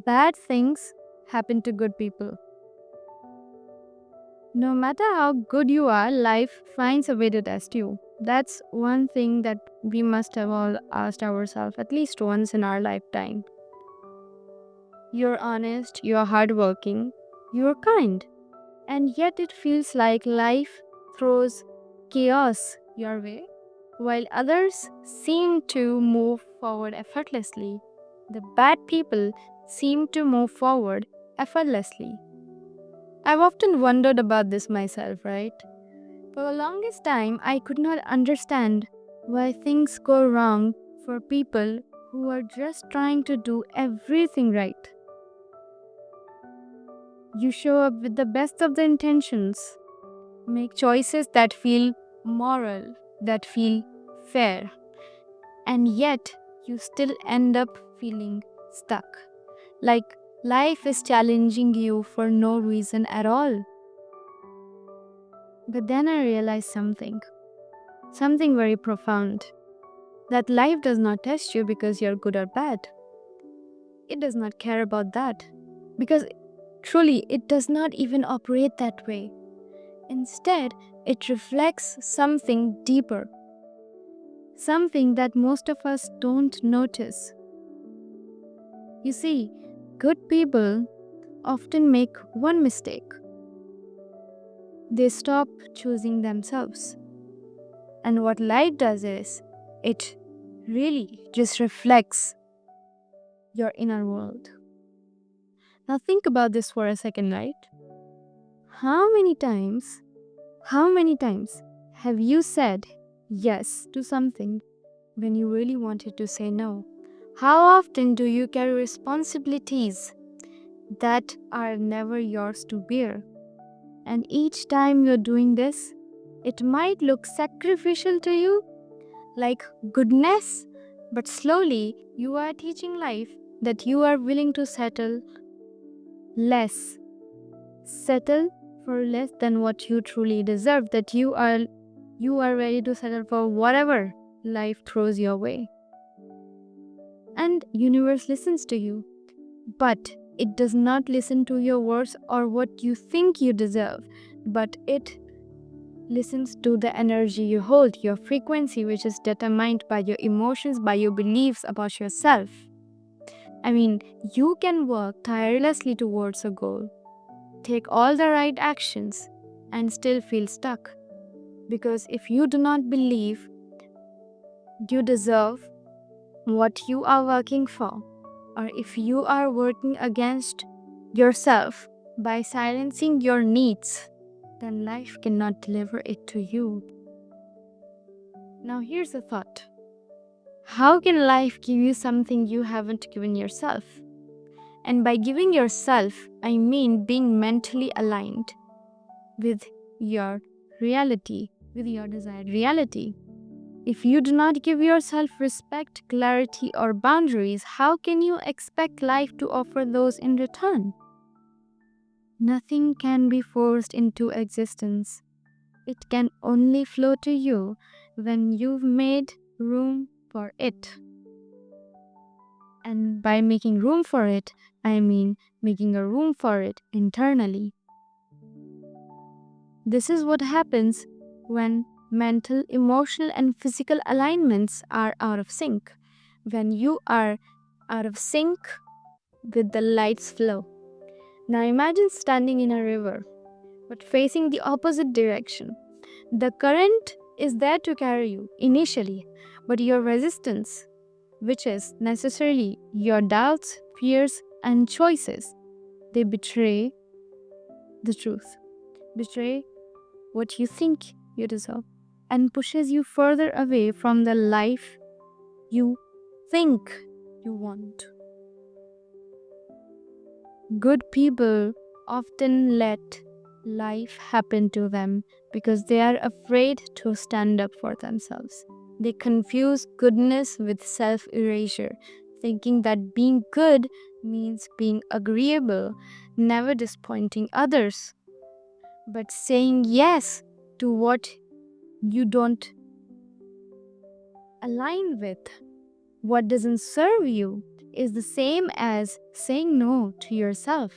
Bad things happen to good people. No matter how good you are, life finds a way to test you. That's one thing that we must have all asked ourselves at least once in our lifetime. You're honest, you're hardworking, you're kind, and yet it feels like life throws chaos your way, while others seem to move forward effortlessly. The bad people seem to move forward effortlessly. I've often wondered about this myself, right? For the longest time, I could not understand why things go wrong for people who are just trying to do everything right. You show up with the best of the intentions, make choices that feel moral, that feel fair, and yet you still end up feeling stuck. Like life is challenging you for no reason at all. But then I realized something very profound, that life does not test you because you're good or bad. It does not care about that because truly it does not even operate that way. Instead, it reflects something deeper, something that most of us don't notice. You see, good people often make one mistake. They stop choosing themselves. And what life does is, it really just reflects your inner world. Now think about this for a second, right? How many times, how many times have you said yes to something when you really wanted to say no? How often do you carry responsibilities that are never yours to bear? And each time you're doing this, it might look sacrificial to you, like goodness, but slowly you are teaching life that you are willing to less, settle for less than what you truly deserve, that you are ready to settle for whatever life throws your way. And universe listens to you, but it does not listen to your words or what you think you deserve, but it listens to the energy you hold, your frequency, which is determined by your emotions, by your beliefs about yourself. I mean, you can work tirelessly towards a goal, take all the right actions, and still feel stuck. Because if you do not believe you deserve what you are working for, or if you are working against yourself by silencing your needs, then life cannot deliver it to you. Now, here's a thought: how can life give you something you haven't given yourself? And by giving yourself, I mean being mentally aligned with your reality, with your desired reality. If you do not give yourself respect, clarity, or boundaries, how can you expect life to offer those in return? Nothing can be forced into existence. It can only flow to you when you've made room for it. And by making room for it, I mean making a room for it internally. This is what happens when mental, emotional, and physical alignments are out of sync. When you are out of sync with the light's flow. Now imagine standing in a river, but facing the opposite direction. The current is there to carry you initially, but your resistance, which is necessarily your doubts, fears, and choices, they betray the truth, betray what you think you deserve, and pushes you further away from the life you think you want. Good people often let life happen to them because they are afraid to stand up for themselves. They confuse goodness with self erasure, thinking that being good means being agreeable, never disappointing others, but saying yes to what you don't align with, what doesn't serve you. is the same as saying no to yourself.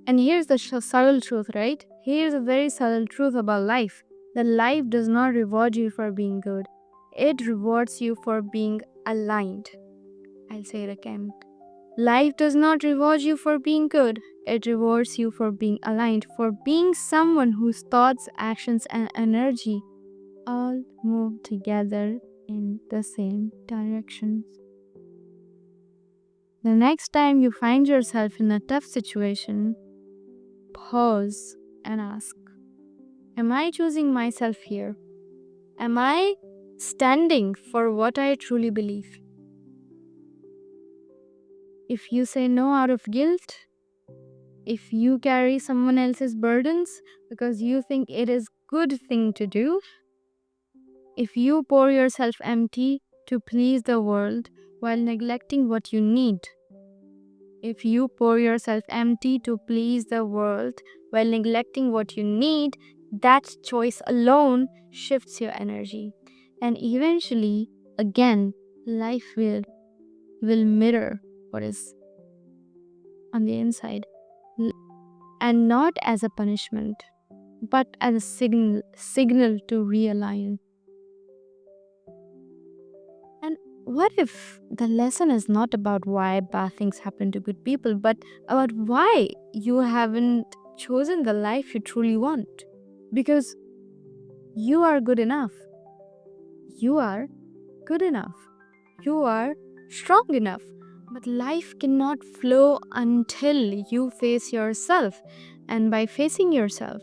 And here's the subtle truth, right? Here's a very subtle truth about life. That life does not reward you for being good. It rewards you for being aligned. I'll say it again. Life does not reward you for being good. It rewards you for being aligned, for being someone whose thoughts, actions, and energy all move together in the same direction. The next time you find yourself in a tough situation, pause and ask, am I choosing myself here? Am I standing for what I truly believe? If you say no out of guilt, if you carry someone else's burdens because you think it is good thing to do, if you pour yourself empty to please the world while neglecting what you need, if you pour yourself empty to please the world while neglecting what you need, that choice alone shifts your energy. And eventually, again, life will mirror what is on the inside. And not as a punishment, but as a signal to realign. And what if the lesson is not about why bad things happen to good people, but about why you haven't chosen the life you truly want? Because you are good enough. You are good enough. You are strong enough. But life cannot flow until you face yourself. And by facing yourself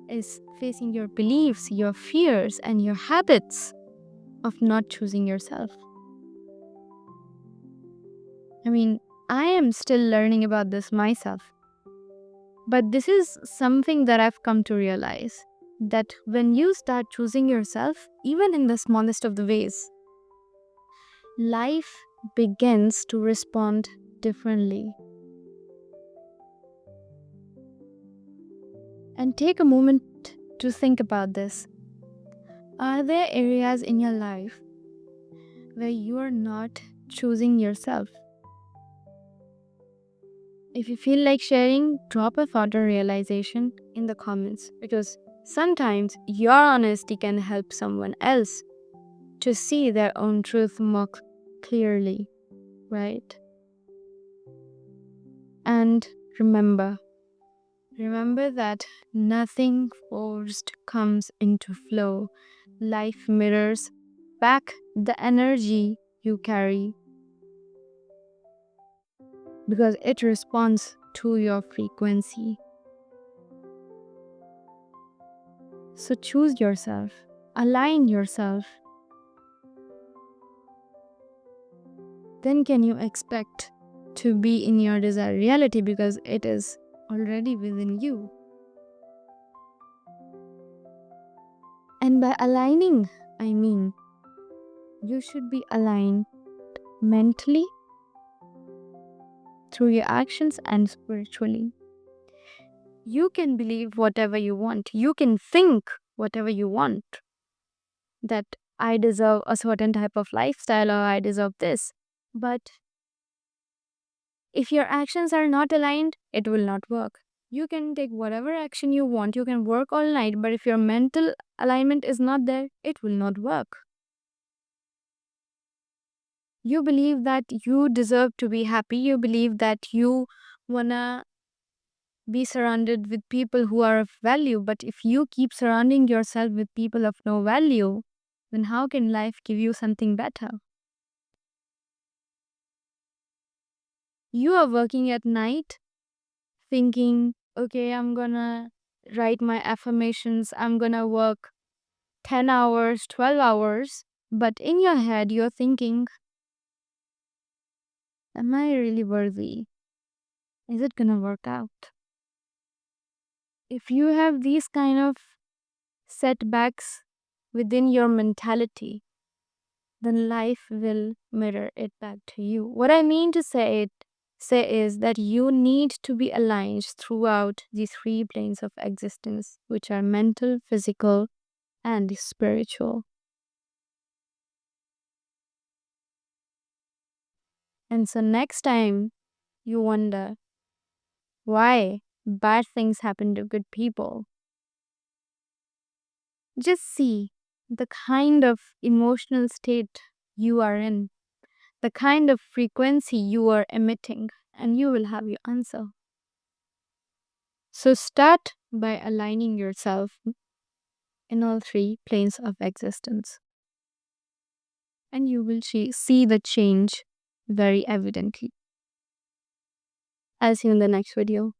is facing your beliefs, your fears, and your habits of not choosing yourself. I mean, I am still learning about this myself. But this is something that I've come to realize, that when you start choosing yourself, even in the smallest of the ways, life begins to respond differently. And take a moment to think about this. Are there areas in your life where you are not choosing yourself? If you feel like sharing, drop a thought or realization in the comments, because sometimes your honesty can help someone else to see their own truth more clearly, right? And remember that nothing forced comes into flow. Life mirrors back the energy you carry because it responds to your frequency. So choose yourself, align yourself. Then can you expect to be in your desired reality, because it is already within you. And by aligning, I mean you should be aligned mentally, through your actions, and spiritually. You can believe whatever you want. You can think whatever you want. That I deserve a certain type of lifestyle, or I deserve this. But if your actions are not aligned, it will not work. You can take whatever action you want. You can work all night. But if your mental alignment is not there, it will not work. You believe that you deserve to be happy. You believe that you wanna be surrounded with people who are of value. But if you keep surrounding yourself with people of no value, then how can life give you something better? You are working at night thinking, okay, I'm gonna write my affirmations, I'm gonna work 10 hours, 12 hours. But in your head, you're thinking, am I really worthy? Is it gonna work out? If you have these kind of setbacks within your mentality, then life will mirror it back to you. What I mean to say is that you need to be aligned throughout these three planes of existence, which are mental, physical, and spiritual. And so next time you wonder why bad things happen to good people, just see the kind of emotional state you are in, the kind of frequency you are emitting, and you will have your answer. So start by aligning yourself in all three planes of existence, and you will see the change very evidently. I'll see you in the next video.